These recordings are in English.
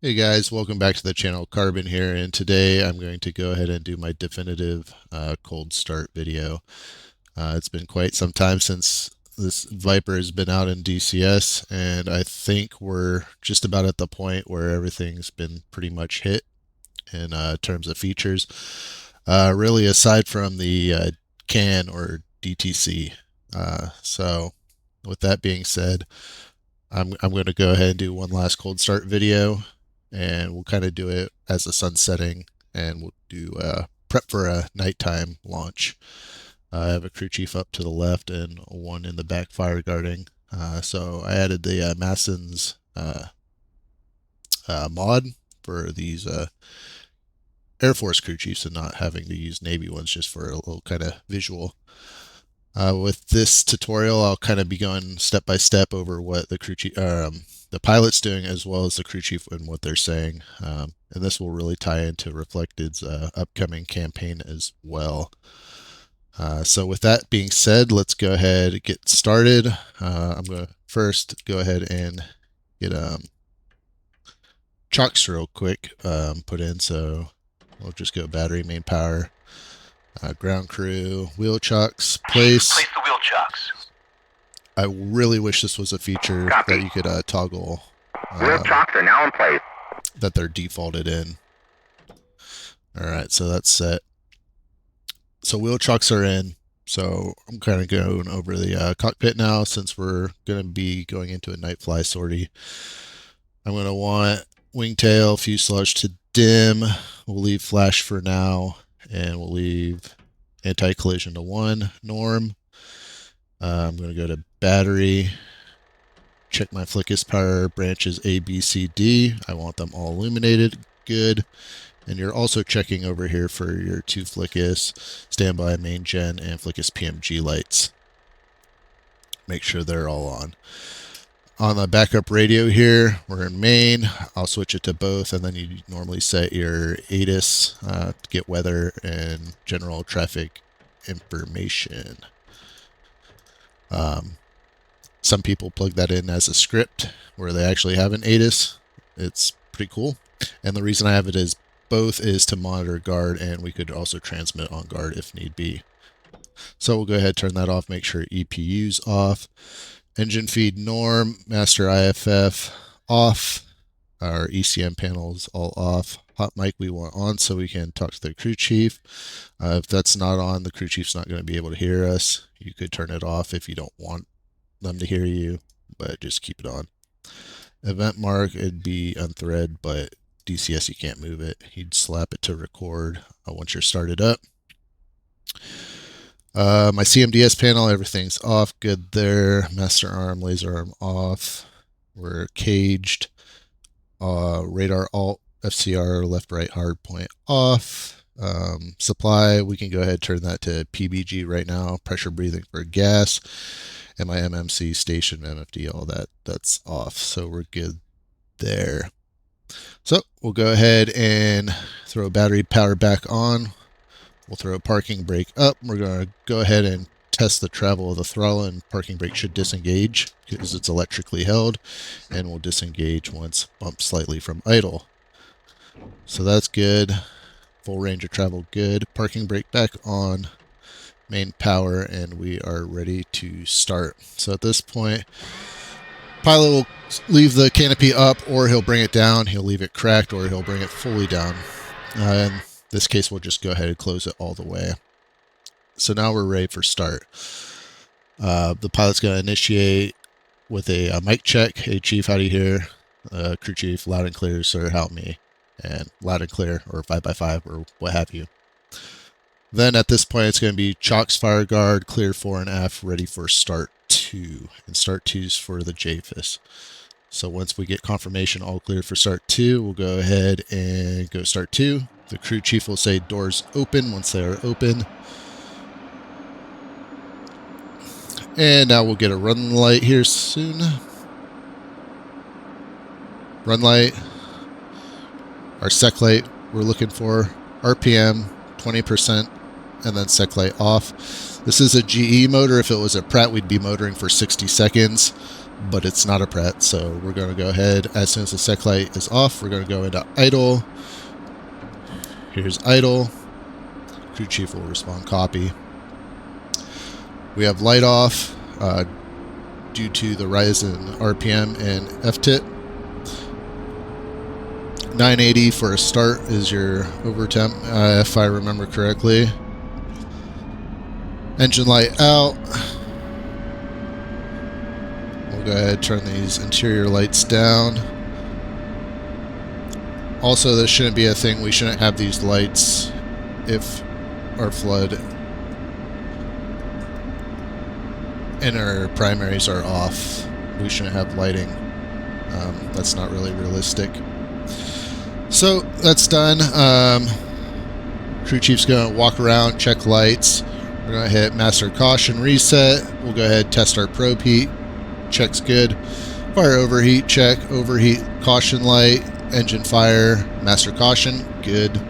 Hey guys, welcome back to the channel. Carbon here, and today I'm going to go ahead and do my definitive cold start video. It's been quite some time since this Viper has been out in DCS, and I think we're just about at the point where everything's been pretty much hit in terms of features. Really, aside from the CAN or DTC. So, with that being said, I'm going to go ahead and do one last cold start video, and we'll kind of do it as the sun's setting, and we'll do prep for a nighttime launch. I have a crew chief up to the left and one in the back fire guarding. So I added the Masson's mod for these Air Force crew chiefs and not having to use Navy ones, just for a little kind of visual. With this tutorial, I'll kind of be going step by step over what the crew chief, the pilot's doing, as well as the crew chief and what they're saying. And this will really tie into Reflected's upcoming campaign as well. So with that being said, let's go ahead and get started. I'm going to first go ahead and get chocks real quick put in. So we'll just go battery, main power. Ground crew, wheel chocks, place. Place the wheel chocks. I really wish this was a feature Copy. that you could toggle. Wheel chocks are now in place. That they're defaulted in. Alright, so that's set. So wheel chocks are in. So I'm kind of going over the cockpit now, since we're going to be going into a night fly sortie. I'm going to want wingtail, fuselage to dim. We'll leave flash for now. And we'll leave anti-collision to 1, norm. I'm going to go to battery, check my flickus power branches A, B, C, D. I want them all illuminated, good. And you're also checking over here for your 2 flickus, standby, main gen, and flickus PMG lights. Make sure they're all on. On the backup radio here, we're in main. I'll switch it to both, and then you normally set your ATIS to get weather and general traffic information. Some people plug that in as a script where they actually have an ATIS. It's pretty cool. And the reason I have it is both is to monitor guard, and we could also transmit on guard if need be. So we'll go ahead and turn that off, make sure EPU's off. Engine feed norm, master IFF off, our ECM panels all off. Hot mic we want on so we can talk to the crew chief. If that's not on, the crew chief's not going to be able to hear us. You could turn it off if you don't want them to hear you, but just keep it on. Event mark, it'd be unthread, but DCS you can't move it. You'd slap it to record once you're started up. My CMDS panel, everything's off, good there. Master arm, laser arm off. We're caged. Radar alt, FCR, left right hard point off. Supply, we can go ahead and turn that to PBG right now. Pressure breathing for gas. And my MMC station, MFD, all that's off. So we're good there. So we'll go ahead and throw battery power back on. We'll throw parking brake up. We're going to go ahead and test the travel of the throttle, and parking brake should disengage because it's electrically held, and will disengage once bumped slightly from idle. So that's good. Full range of travel good. Parking brake back on. Main power, and we are ready to start. So at this point, pilot will leave the canopy up, or he'll bring it down. He'll leave it cracked, or he'll bring it fully down. In this case, we'll just go ahead and close it all the way. So now we're ready for start. The pilot's going to initiate with a mic check. Hey, Chief, how do you hear? Crew Chief, loud and clear, sir, help me. And loud and clear, or 5x5, or what have you. Then at this point, it's going to be chocks, fire guard, clear fore and aft, ready for start 2. And start 2's for the JFIS. So once we get confirmation all clear for start 2, we'll go ahead and go start 2. The crew chief will say doors open once they are open. And now we'll get a run light here soon. Run light. Our sec light we're looking for. RPM 20%, and then sec light off. This is a GE motor. If it was a Pratt, we'd be motoring for 60 seconds. but it's not a pret, so we're going to go ahead. As soon as the sec light is off, we're going to go into idle. Here's idle. Crew chief will respond copy. We have light off due to the rise in RPM and FTIT. 980 for a start is your overtemp, if I remember correctly. Engine light out. We'll go ahead and turn these interior lights down. Also, this shouldn't be a thing. We shouldn't have these lights if our flood and our primaries are off. We shouldn't have lighting. That's not really realistic. So that's done. Crew chief's going to walk around, check lights. We're going to hit master caution reset. We'll go ahead and test our probe heat. Check's good. Fire overheat, check. Overheat, caution light. Engine fire, master caution, good.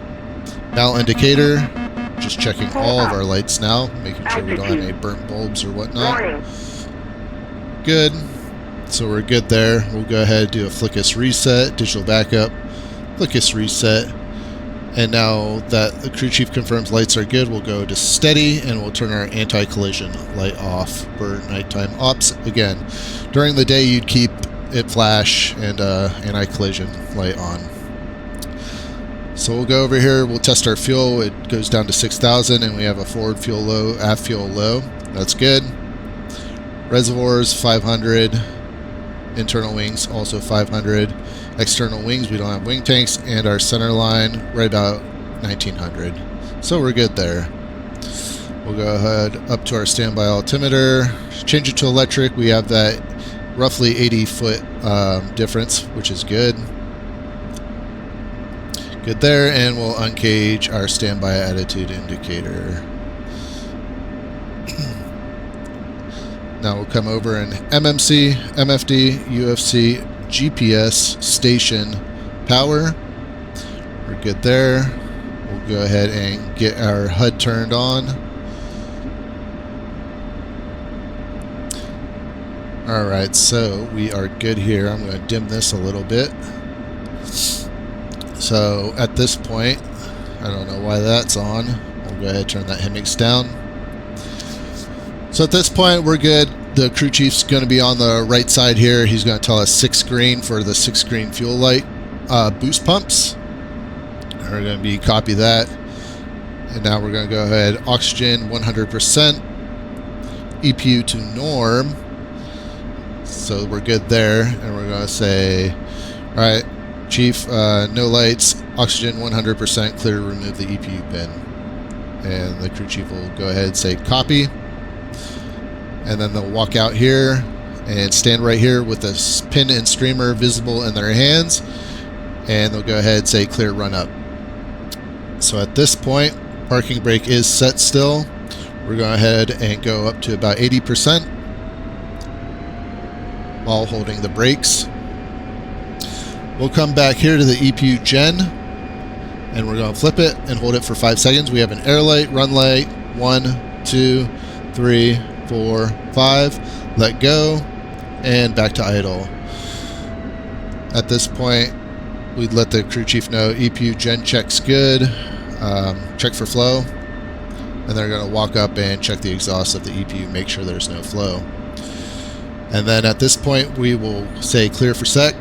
Mal indicator, just checking all of our lights now, making sure we don't have any burnt bulbs or whatnot. Good. So we're good there. We'll go ahead and do a Flickus reset, digital backup, Flickus reset. And now that the crew chief confirms lights are good, we'll go to steady and we'll turn our anti-collision light off for nighttime ops. Again, during the day you'd keep it flash and anti-collision light on. So we'll go over here, we'll test our fuel. It goes down to 6,000 and we have a forward fuel low, aft fuel low. That's good. Reservoirs 500. Internal wings also 500. External wings, we don't have wing tanks, and our center line right about 1900. So we're good there. We'll go ahead up to our standby altimeter, change it to electric. We have that roughly 80-foot difference, which is good. Good there, and we'll uncage our standby attitude indicator. Now we'll come over and MMC, MFD, UFC, GPS, station, power. We're good there. We'll go ahead and get our HUD turned on. Alright, so we are good here. I'm going to dim this a little bit. So at this point, I don't know why that's on. We'll go ahead and turn that HIMIX down. So at this point, we're good. The crew chief's going to be on the right side here. He's going to tell us 6 green for the 6 green fuel light boost pumps. We're going to be copy that. And now we're going to go ahead, oxygen 100%, EPU to norm. So we're good there. And we're going to say, all right, chief, no lights, oxygen 100%, clear to remove the EPU pin. And the crew chief will go ahead and say copy. And then they'll walk out here and stand right here with the pin and streamer visible in their hands. And they'll go ahead and say clear run up. So at this point, parking brake is set still. We're going ahead and go up to about 80% while holding the brakes. We'll come back here to the EPU gen and we're going to flip it and hold it for 5 seconds. We have an air light, run light, 1, 2, 3, 4, 5, let go, and back to idle. At this point, we'd let the crew chief know EPU gen check's good, check for flow, and they're going to walk up and check the exhaust of the EPU, make sure there's no flow. And then at this point, we will say clear for sec,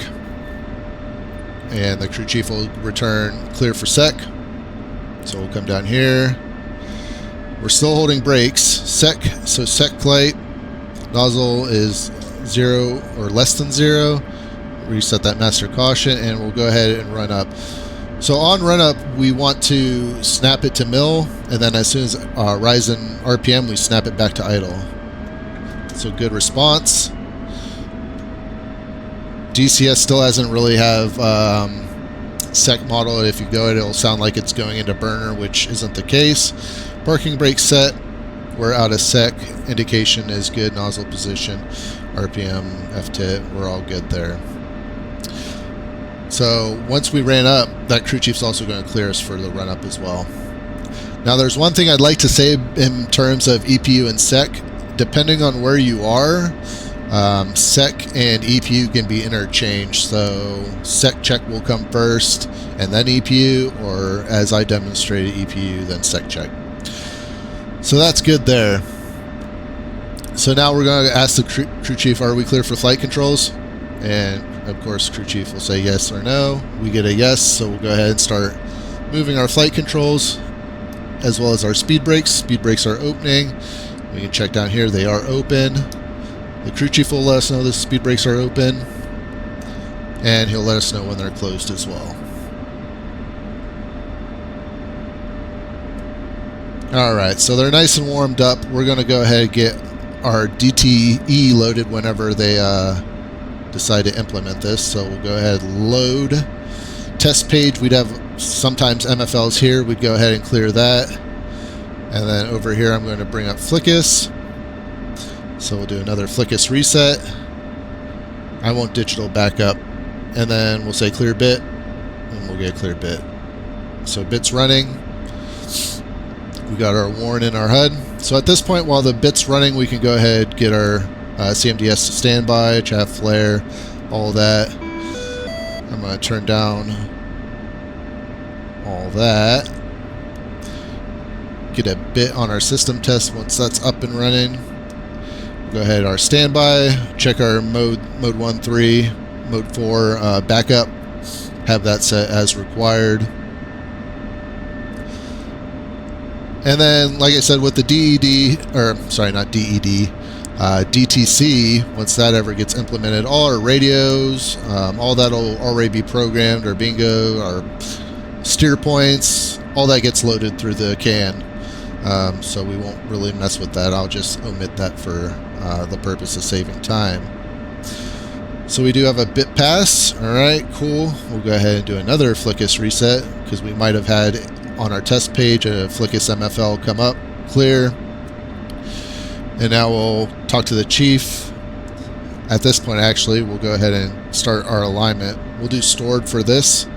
and the crew chief will return clear for sec. So we'll come down here. We're still holding brakes. Sec, so sec light, nozzle is 0 or less than 0. Reset that master caution, and we'll go ahead and run up. So on run up, we want to snap it to mill, and then as soon as rise in RPM, we snap it back to idle. So good response. DCS still hasn't really have sec model. If you go, it'll sound like it's going into burner, which isn't the case. Parking brake set. We're out of sec. Indication is good. Nozzle position, RPM, FTIT. We're all good there. So once we ran up, that crew chief's also going to clear us for the run up as well. Now there's one thing I'd like to say in terms of EPU and sec. Depending on where you are, Sec and EPU can be interchanged, so sec check will come first and then EPU, or as I demonstrated, EPU then sec check. So that's good there. So now we're going to ask the crew chief, are we clear for flight controls? And of course crew chief will say yes or no. We get a yes, so we'll go ahead and start moving our flight controls as well as our speed brakes. Speed brakes are opening. We can check down here, they are open. The crew chief will let us know the speed brakes are open, and he'll let us know when they're closed as well. Alright, so they're nice and warmed up. We're going to go ahead and get our DTE loaded whenever they decide to implement this. So we'll go ahead and load. Test page, we'd have sometimes MFLs here. We'd go ahead and clear that. And then over here I'm going to bring up Flickus. So we'll do another Flickus reset. I won't digital backup. And then we'll say clear bit, and we'll get a clear bit. So bit's running. We got our warn in our HUD. So at this point, while the bit's running, we can go ahead and get our CMDS standby, chaff flare, all that. I'm going to turn down all that. Get a bit on our system test once that's up and running. Go ahead, our standby, check our mode 1, 3, mode 4 backup, have that set as required. And then, like I said, with the DED, or sorry, not DED, DTC, once that ever gets implemented, all our radios, all that will already be programmed, our bingo, our steer points, all that gets loaded through the CAN. So we won't really mess with that. I'll just omit that for the purpose of saving time. So we do have a bit pass. Alright, cool. We'll go ahead and do another Flickus reset, because we might have had on our test page a Flickus MFL come up, clear. And now we'll talk to the chief. At this point, actually, we'll go ahead and start our alignment. We'll do stored for this.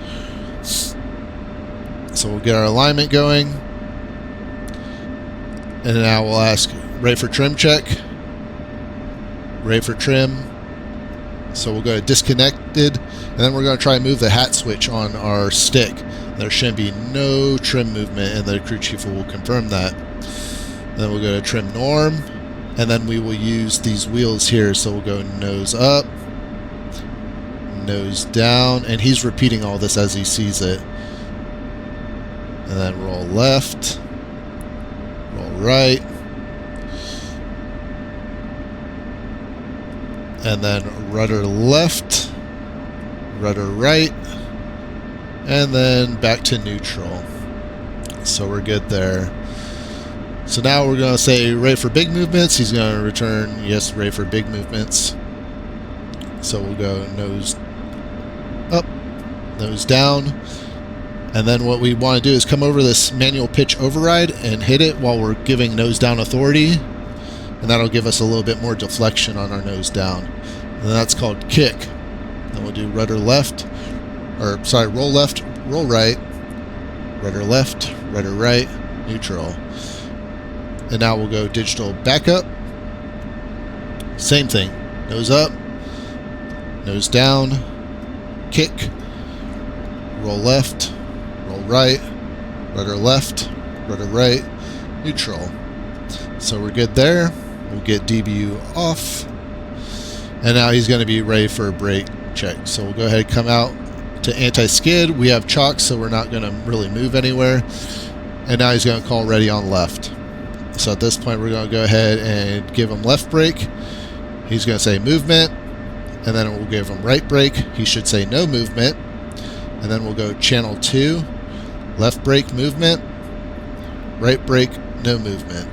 So we'll get our alignment going. And now we'll ask, ready for trim check? Ready for trim. So we'll go to disconnected, and then we're going to try and move the hat switch on our stick. There should be no trim movement, and the crew chief will confirm that. Then we'll go to trim norm, and then we will use these wheels here. So we'll go nose up, nose down, and he's repeating all this as he sees it. And then roll left, roll right, and then rudder left, rudder right, and then back to neutral. So we're good there. So now we're going to say ready for big movements. He's going to return yes, ready for big movements. So we'll go nose up, nose down. And then what we want to do is come over this manual pitch override and hit it while we're giving nose down authority. And that'll give us a little bit more deflection on our nose down. And that's called kick. Then we'll do rudder left, or sorry, roll left, roll right, rudder left, rudder right, neutral. And now we'll go digital backup. Same thing. Nose up, nose down, kick, roll left, roll right, rudder left, rudder right, neutral. So we're good there. We'll get DBU off. And now he's going to be ready for a brake check. So we'll go ahead and come out to anti-skid. We have chocks, so we're not going to really move anywhere. And now he's going to call ready on left. So at this point, we're going to go ahead and give him left brake. He's going to say movement. And then we'll give him right brake. He should say no movement. And then we'll go channel 2. Left brake movement. Right brake, no movement.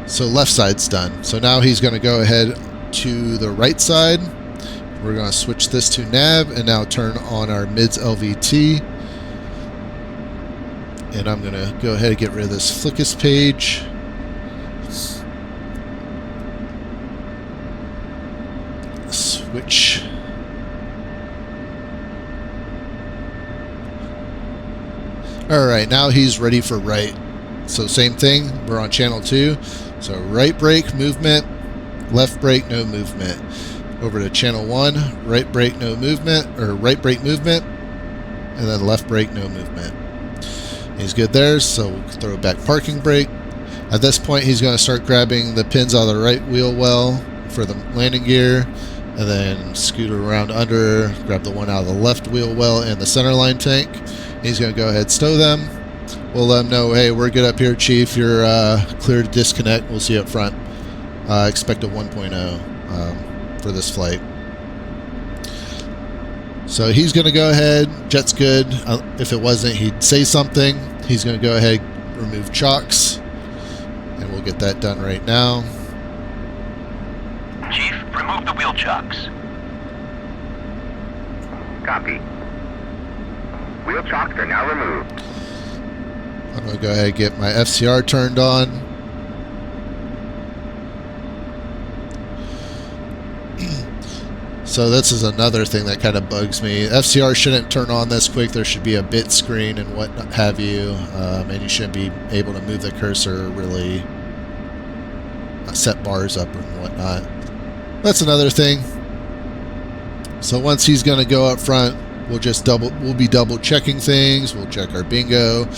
So left side's done. So now he's going to go ahead to the right side. We're going to switch this to nav and now turn on our mids LVT. And I'm going to go ahead and get rid of this Flickus page. Switch. Alright, now he's ready for right. So same thing, we're on channel 2. So right brake movement, left brake, no movement. Over to channel 1, right brake, no movement, or right brake movement, and then left brake, no movement. He's good there, so we'll throw back parking brake. At this point, he's going to start grabbing the pins out of the right wheel well for the landing gear, and then scoot around under, grab the one out of the left wheel well and the center line tank. He's going to go ahead and stow them. We'll let him know, hey, we're good up here, Chief. You're clear to disconnect. We'll see you up front. Expect a 1.0 for this flight. So he's going to go ahead. Jet's good. If it wasn't, he'd say something. He's going to go ahead, remove chocks, and we'll get that done right now. Chief, remove the wheel chocks. Copy. Wheel chocks are now removed. I'm going to go ahead and get my FCR turned on. So this is another thing that kind of bugs me. FCR shouldn't turn on this quick. There should be a bit screen and what have you. And you shouldn't be able to move the cursor, really set bars up and whatnot. That's another thing. So once he's going to go up front, we'll be double checking things. We'll check our bingo.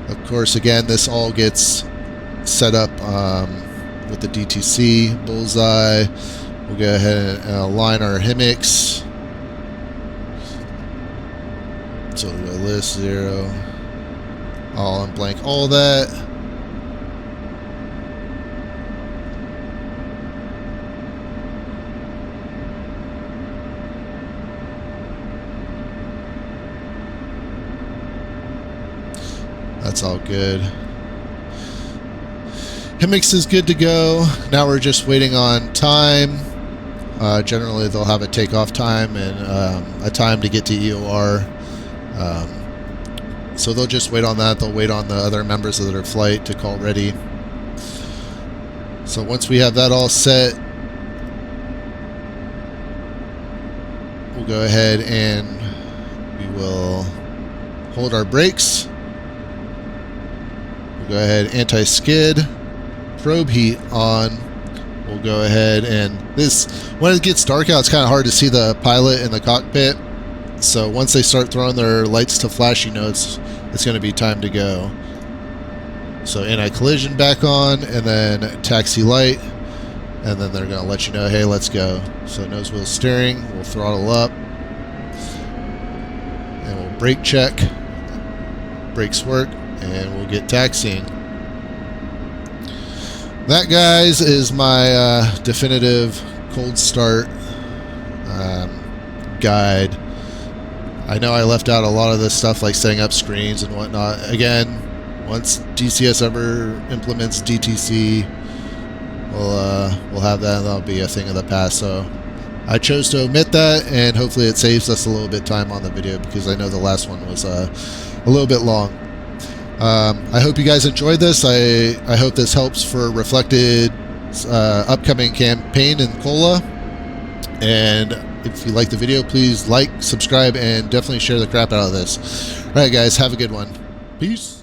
Of course, again, this all gets set up with the DTC bullseye. We'll go ahead and align our HIMIX. So we'll go list 0, all in blank, all that. That's all good. HIMIX is good to go. Now we're just waiting on time. Generally, they'll have a takeoff time and a time to get to EOR. So they'll just wait on that. They'll wait on the other members of their flight to call ready. So once we have that all set, we'll go ahead and we will hold our brakes. We'll go ahead, anti-skid, probe heat on. We'll go ahead and when it gets dark out, it's kind of hard to see the pilot in the cockpit. So once they start throwing their lights to flash, you know it's going to be time to go. So anti-collision back on, and then taxi light, and then they're going to let you know, hey, let's go. So nose wheel steering, we'll throttle up, and we'll brake check. Brakes work, and we'll get taxiing. That, guys, is my definitive cold start guide. I know I left out a lot of this stuff like setting up screens and whatnot. Again, once DCS ever implements DTC, we'll have that, and that'll be a thing of the past. So I chose to omit that, and hopefully it saves us a little bit of time on the video, because I know the last one was a little bit long. I hope you guys enjoyed this. I hope this helps for Reflected upcoming campaign in COLA. And if you like the video, please like, subscribe, and definitely share the crap out of this. Alright guys, have a good one. Peace.